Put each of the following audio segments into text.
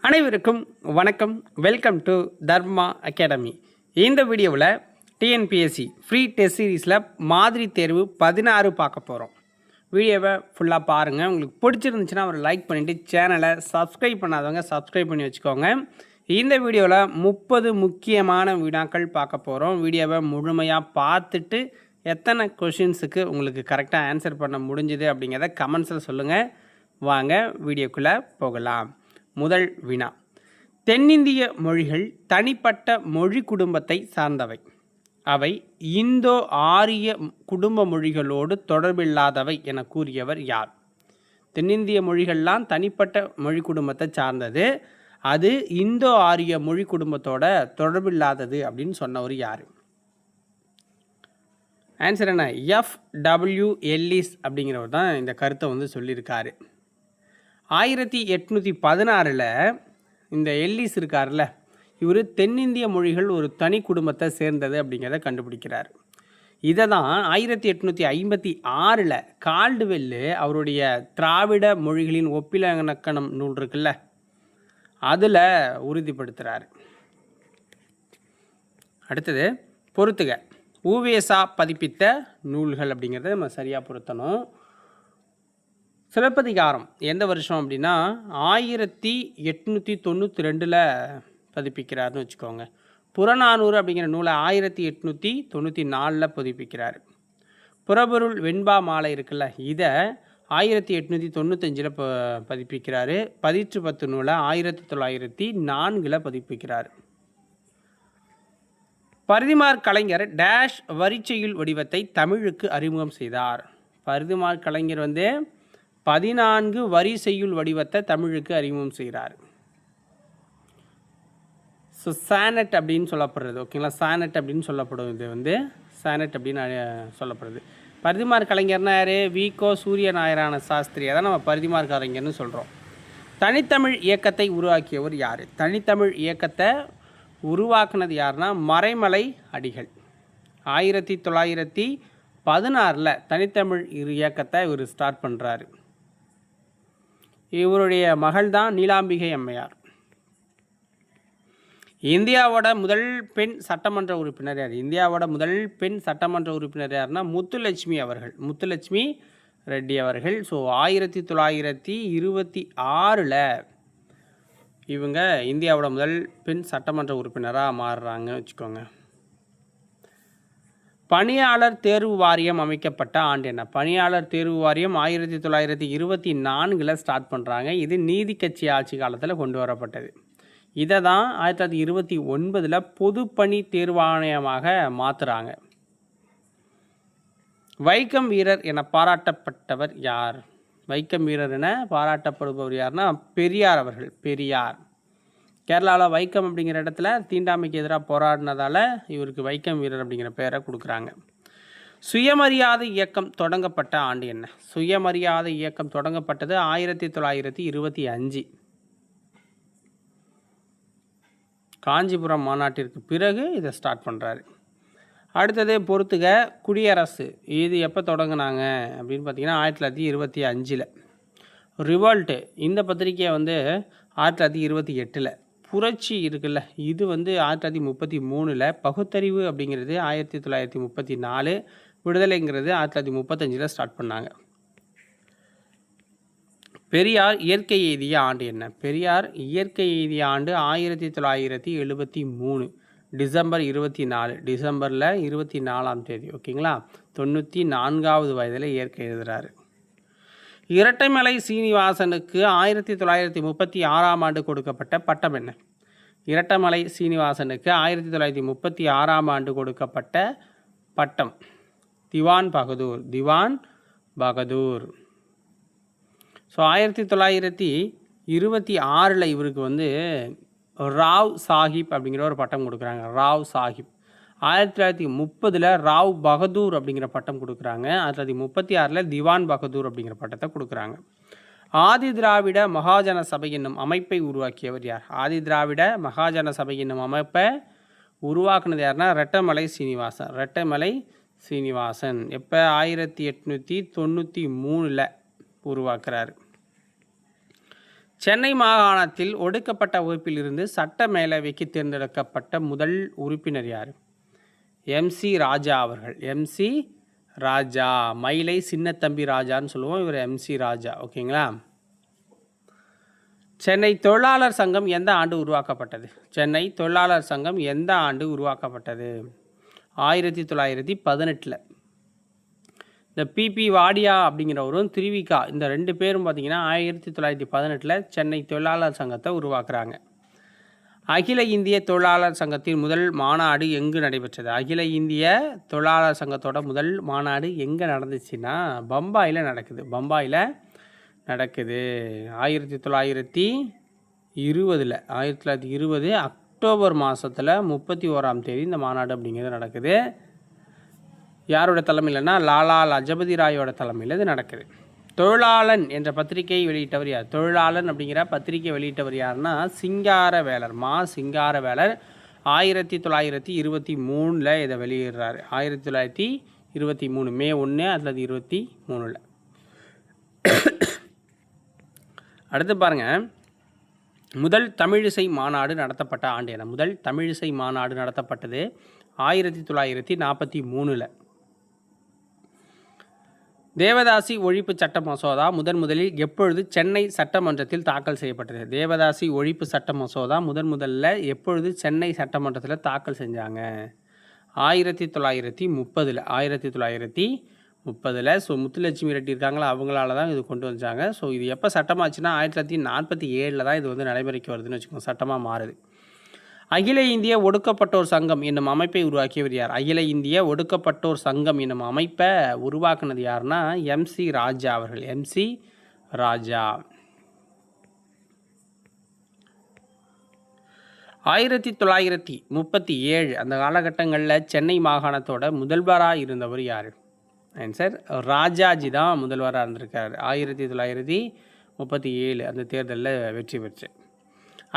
அனைவருக்கும் வணக்கம். Welcome to Dharma academy. இந்த வீடியோவில் டிஎன்பிஎஸ்சி ஃப்ரீ டெஸ்ட் சீரீஸில் மாதிரி தேர்வு 16 பார்க்க போகிறோம். வீடியோவை ஃபுல்லாக பாருங்கள். உங்களுக்கு பிடிச்சிருந்துச்சுன்னா ஒரு லைக் பண்ணிவிட்டு சேனலை சப்ஸ்கிரைப் பண்ணாதவங்க சப்ஸ்கிரைப் பண்ணி வச்சுக்கோங்க. இந்த வீடியோவில் 30 முக்கியமான வினாக்கள் பார்க்க போகிறோம். வீடியோவை முழுமையாக பார்த்துட்டு எத்தனை கொஷின்ஸுக்கு உங்களுக்கு கரெக்டாக ஆன்சர் பண்ண முடிஞ்சுது அப்படிங்கிறத கமெண்ட்ஸில் சொல்லுங்கள். வாங்க வீடியோக்குள்ளே போகலாம். முதல் வினா, தென்னிந்திய மொழிகள் தனிப்பட்ட மொழி குடும்பத்தை சார்ந்தவை. அவை இந்தோ ஆரிய குடும்ப மொழிகளோடு தொடர்பில்லாதவை என கூறியவர் யார்? தென்னிந்திய மொழிகள்லாம் தனிப்பட்ட மொழி குடும்பத்தை சார்ந்தது, அது இந்தோ ஆரிய மொழி குடும்பத்தோட தொடர்பில்லாதது அப்படின்னு சொன்னவர் யார்? ஆன்சர் என்ன? F.W. எல்லிஸ் அப்படிங்கிறவர் தான் இந்த கருத்தை சொல்லியிருக்காரு. 1816 இந்த எல்லிஸ் இருக்கார்ல, இவர் தென்னிந்திய மொழிகள் ஒரு தனி குடும்பத்தை சேர்ந்தது அப்படிங்கிறத கண்டுபிடிக்கிறார். இதை தான் 1856 கால்டுவெல்லு அவருடைய திராவிட மொழிகளின் ஒப்பிலக்கணம் நூல் இருக்குல்ல, அதில் உறுதிப்படுத்துகிறார். அடுத்தது பொறுத்துக, ஊவேசா பதிப்பித்த நூல்கள் அப்படிங்கிறத நம்ம சரியாக பொருத்தணும். சிலப்பதிகாரம் எந்த வருஷம் அப்படின்னா 1892 பதிப்பிக்கிறார்னு வச்சுக்கோங்க. புறநானூறு அப்படிங்கிற நூலை 1894 பதிப்பிக்கிறார். புறப்பொருள் வெண்பா மாலை இருக்குல்ல, இதை 1895 பதிப்பிக்கிறாரு. 10 நூலை 1904 பதிப்பிக்கிறார். பரிதிமாற் கலைஞர் டேஷ் வரிச்செயுள் வடிவத்தை தமிழுக்கு அறிமுகம் செய்தார். பரிதிமாற் கலைஞர் 14 வரி செய்யுள் வடிவத்தை தமிழுக்கு அறிமுகம் செய்கிறார். ஸோ சானட் அப்படின்னு சொல்லப்படுறது, ஓகேங்களா, சானட் அப்படின்னு சொல்லப்படும். இது சானட் அப்படின்னு சொல்லப்படுது. பரிதிமாற் கலைஞர்னா யார்? வீகோ சூரிய நாராயண சாஸ்திரி, அதான் நம்ம பரிதிமாற் கலைஞர்னு சொல்கிறோம். தனித்தமிழ் இயக்கத்தை உருவாக்கியவர் யார்? தனித்தமிழ் இயக்கத்தை உருவாக்குனது யாருன்னா மறைமலை அடிகள். 1916 தனித்தமிழ் இயக்கத்தை இவர் ஸ்டார்ட் பண்ணுறாரு. இவருடைய மகள் தான் நீலாம்பிகை அம்மையார். இந்தியாவோட முதல் பெண் சட்டமன்ற உறுப்பினர் யார்? இந்தியாவோட முதல் பெண் சட்டமன்ற உறுப்பினர் யாருன்னா முத்துலட்சுமி அவர்கள், முத்துலட்சுமி ரெட்டி அவர்கள். ஸோ 1926 இவங்க இந்தியாவோட முதல் பெண் சட்டமன்ற உறுப்பினராக மாறுறாங்கன்னு வச்சுக்கோங்க. பணியாளர் தேர்வு வாரியம் அமைக்கப்பட்ட ஆண்டு என்ன? பணியாளர் தேர்வு வாரியம் 1924 ஸ்டார்ட் பண்ணுறாங்க. இது நீதி கட்சி ஆட்சி காலத்தில் கொண்டு வரப்பட்டது. இதை தான் 1929 பொதுப்பணி தேர்வாணையமாக மாற்றுறாங்க. வைக்கம் வீரர் என பாராட்டப்பட்டவர் யார்? வைக்கம் வீரர் என பாராட்டப்படுபவர் யார்னா பெரியார் அவர்கள். பெரியார் கேரளாவில் வைக்கம் அப்படிங்கிற இடத்துல தீண்டாமைக்கு எதிராக போராடினதால் இவருக்கு வைக்கம் வீரர் அப்படிங்கிற பேரை கொடுக்குறாங்க. சுயமரியாதை இயக்கம் தொடங்கப்பட்ட ஆண்டு என்ன? சுயமரியாதை இயக்கம் தொடங்கப்பட்டது 1925 காஞ்சிபுரம் மாநாட்டிற்கு பிறகு இதை ஸ்டார்ட் பண்ணுறாரு. அடுத்தது பொறுத்துக, குடியரசு இது எப்போ தொடங்கினாங்க அப்படின்னு பார்த்தீங்கன்னா 1925. ரிவால்ட்டு இந்த பத்திரிக்கையை 1928. புரட்சி இருக்குல்ல, இது 1933. பகுத்தறிவு அப்படிங்கிறது 1934. விடுதலைங்கிறது 1935 ஸ்டார்ட் பண்ணாங்க. பெரியார் இயற்கை எய்திய ஆண்டு என்ன? பெரியார் இயற்கை எய்திய ஆண்டு 1973 டிசம்பர் 24. டிசம்பரில் 24ஆம் தேதி, ஓகேங்களா. 94வது வயதில் இயற்கை எழுதுகிறாரு. இரட்டைமலை சீனிவாசனுக்கு 1936ஆம் ஆண்டு கொடுக்கப்பட்ட பட்டம் என்ன? இரட்டைமலை சீனிவாசனுக்கு 1936ஆம் ஆண்டு கொடுக்கப்பட்ட பட்டம் திவான் பகதூர். திவான் பகதூர். ஸோ 1926 இவருக்கு ராவ் சாஹிப் அப்படிங்கிற ஒரு பட்டம் கொடுக்குறாங்க. ராவ் சாஹிப். 1930 ராவ் பகதூர் அப்படிங்கிற பட்டம் கொடுக்குறாங்க. 1936 திவான் பகதூர் அப்படிங்கிற பட்டத்தை கொடுக்குறாங்க. ஆதி திராவிட மகாஜன சபை என்னும் அமைப்பை உருவாக்கியவர் யார்? ஆதி திராவிட மகாஜன சபை என்னும் அமைப்பை உருவாக்குனது யாருன்னா ரெட்டமலை சீனிவாசன். ரெட்டமலை சீனிவாசன் எப்போ? 1893 உருவாக்குறாரு. சென்னை மாகாணத்தில் ஒடுக்கப்பட்ட வகுப்பிலிருந்து சட்ட மேலவைக்கு தேர்ந்தெடுக்கப்பட்ட முதல் உறுப்பினர் யார்? MC ராஜா அவர்கள். MC ராஜா, மயிலை சின்னத்தம்பி ராஜான்னு சொல்லுவோம், இவர் MC ராஜா. ஓகேங்களா? சென்னை தொழிலாளர் சங்கம் எந்த ஆண்டு உருவாக்கப்பட்டது? சென்னை தொழிலாளர் சங்கம் எந்த ஆண்டு உருவாக்கப்பட்டது? 1918. இந்த பிபி வாடியா அப்படிங்கிறவரும் திருவிக்கா இந்த 2 பேரும் பார்த்திங்கன்னா 1918 சென்னை தொழிலாளர் சங்கத்தை உருவாக்குறாங்க. அகில இந்திய தொழிலாளர் சங்கத்தின் முதல் மாநாடு எங்கு நடைபெற்றது? அகில இந்திய தொழிலாளர் சங்கத்தோட முதல் மாநாடு எங்கே நடந்துச்சுன்னா பம்பாயில் நடக்குது. 1920 அக்டோபர் மாதத்தில் 31ஆம் தேதி இந்த மாநாடு அப்படிங்கிறது நடக்குது. யாரோட தலைமையில்னா லாலா லஜபதி ராயோட தலைமையில் இது நடக்குது. தொழிலாளன் என்ற பத்திரிகையை வெளியிட்டவர் யார்? தொழிலாளன் அப்படிங்கிற பத்திரிகை வெளியிட்டவர் யாருன்னா சிங்காரவேலர். சிங்காரவேலர் 1923 இதை வெளியிடுறாரு. 1923 மே 1 அல்லது 23. அடுத்து பாருங்கள், முதல் தமிழிசை மாநாடு நடத்தப்பட்ட ஆண்டு என? முதல் தமிழிசை மாநாடு நடத்தப்பட்டது 1943. தேவதாசி ஒழிப்பு சட்ட மசோதா முதலில் எப்பொழுது சென்னை சட்டமன்றத்தில் தாக்கல் செய்யப்பட்டது? தேவதாசி ஒழிப்பு சட்ட மசோதா முதல்ல எப்பொழுது சென்னை சட்டமன்றத்தில் தாக்கல் செஞ்சாங்க? 1930. 1930. ஸோ முத்துலட்சுமி ரெட்டி இருக்காங்களா, அவங்களால தான் இது கொண்டு வந்தாங்க. ஸோ இது எப்போ சட்டமாச்சுன்னா 1947 தான் இது வந்து நடைமுறைக்கு வருதுன்னு வச்சுக்கோங்க, சட்டமாக மாறுது. அகில இந்திய ஒடுக்கப்பட்டோர் சங்கம் என்னும் அமைப்பை உருவாக்கியவர் யார்? அகில இந்திய ஒடுக்கப்பட்டோர் சங்கம் என்னும் அமைப்பை உருவாக்குனது யாருன்னா MC ராஜா அவர்கள். MC ராஜா. 1937 அந்த காலகட்டங்களில் சென்னை மாகாணத்தோட முதல்வராக இருந்தவர் யார்? ஆன்சர் ராஜாஜி தான் முதல்வராக இருந்திருக்கார். 1937 அந்த தேர்தலில் வெற்றி பெற்று.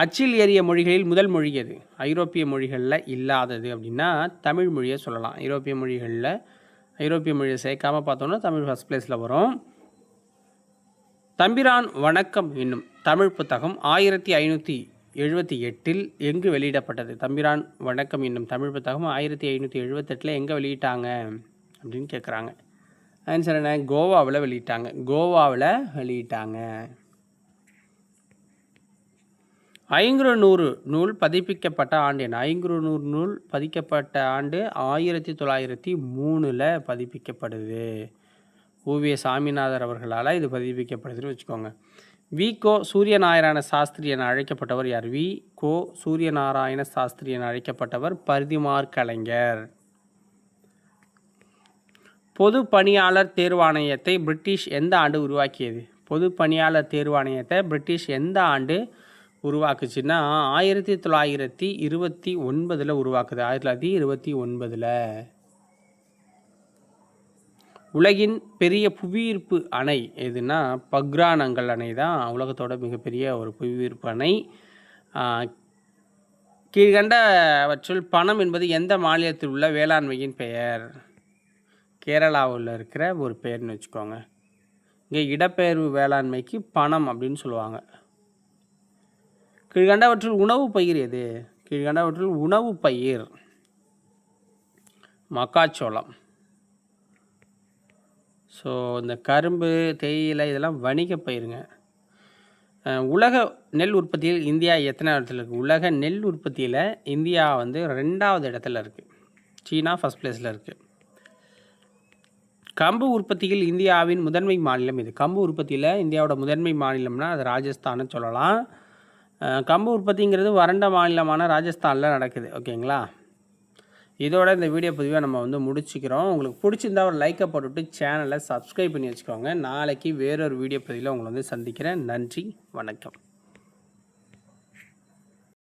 அச்சில் ஏறிய மொழிகளில் முதல் மொழி எது? ஐரோப்பிய மொழிகளில் இல்லாதது அப்படின்னா தமிழ் மொழியை சொல்லலாம். ஐரோப்பிய மொழியை சேர்க்காமல் பார்த்தோன்னா தமிழ் ஃபஸ்ட் பிளேஸில் வரும். தம்பிரான் வணக்கம் என்னும் தமிழ் புத்தகம் 1578 எங்கு வெளியிடப்பட்டது? தம்பிரான் வணக்கம் என்னும் தமிழ் புத்தகம் 1578 எங்கே வெளியிட்டாங்க அப்படின்னு கேட்குறாங்க. ஆன்சர் என்ன? கோவாவில் வெளியிட்டாங்க. ஐங்குறுநூறு நூல் பதிப்பிக்கப்பட்ட ஆண்டு என்ன? ஐங்குறுநூறு நூல் பதிக்கப்பட்ட ஆண்டு 1903 பதிப்பிக்கப்படுது. ஓவிய சாமிநாதர் அவர்களால் இது பதிப்பிக்கப்படுதுன்னு வச்சுக்கோங்க. வி.கோ. சூரியநாராயண சாஸ்திரி என அழைக்கப்பட்டவர் யார்? வி.கோ. சூரியநாராயண சாஸ்திரி என அழைக்கப்பட்டவர் பரிதிமார் கலைஞர். பொது பணியாளர் தேர்வாணையத்தை பிரிட்டிஷ் எந்த ஆண்டு உருவாக்கியது? பொது பணியாளர் தேர்வாணையத்தை பிரிட்டிஷ் எந்த ஆண்டு உருவாக்குச்சுன்னா 1929 உருவாக்குது. 1929. உலகின் பெரிய புவியீர்ப்பு அணை எதுனா பக்ரானங்கல் அணை தான் உலகத்தோட மிகப்பெரிய ஒரு புவியீர்ப்பு அணை. கீழ்கண்டவற்றுள் பணம் என்பது எந்த மாநிலத்தில் உள்ள வேளாண்மையின் பெயர்? கேரளாவில் இருக்கிற ஒரு பெயர்னு வச்சுக்கோங்க. இங்கே இடப்பெயர்வு வேளாண்மைக்கு பணம் அப்படின்னு சொல்லுவாங்க. கீழ்கண்டவற்றில் உணவு பயிர் எது? கீழ்கண்டவற்றில் உணவு பயிர் மக்காச்சோளம். ஸோ இந்த கரும்பு, தேயிலை இதெல்லாம் வணிக பயிருங்க. உலக நெல் உற்பத்தியில் இந்தியா எத்தனை இடத்துல இருக்குது? உலக நெல் உற்பத்தியில் இந்தியா வந்து 2வது இடத்துல இருக்குது. சீனா ஃபஸ்ட் பிளேஸில் இருக்குது. கம்பு உற்பத்தியில் இந்தியாவின் முதன்மை மாநிலம் இது? கம்பு உற்பத்தியில் இந்தியாவோட முதன்மை மாநிலம்னா அது ராஜஸ்தான்னு சொல்லலாம். கம்பு உற்பத்திங்கிறது வறண்ட மாநிலமான ராஜஸ்தானில் நடக்குது. ஓகேங்களா? இதோட இந்த வீடியோ பதிவை நம்ம வந்து முடிச்சுக்கிறோம். உங்களுக்கு பிடிச்சிருந்தா ஒரு லைக்கை போட்டுவிட்டு சேனலை சப்ஸ்கிரைப் பண்ணி வச்சுக்கோங்க. நாளைக்கு வேறொரு வீடியோ பதிவில் உங்களை வந்து சந்திக்கிறேன். நன்றி, வணக்கம்.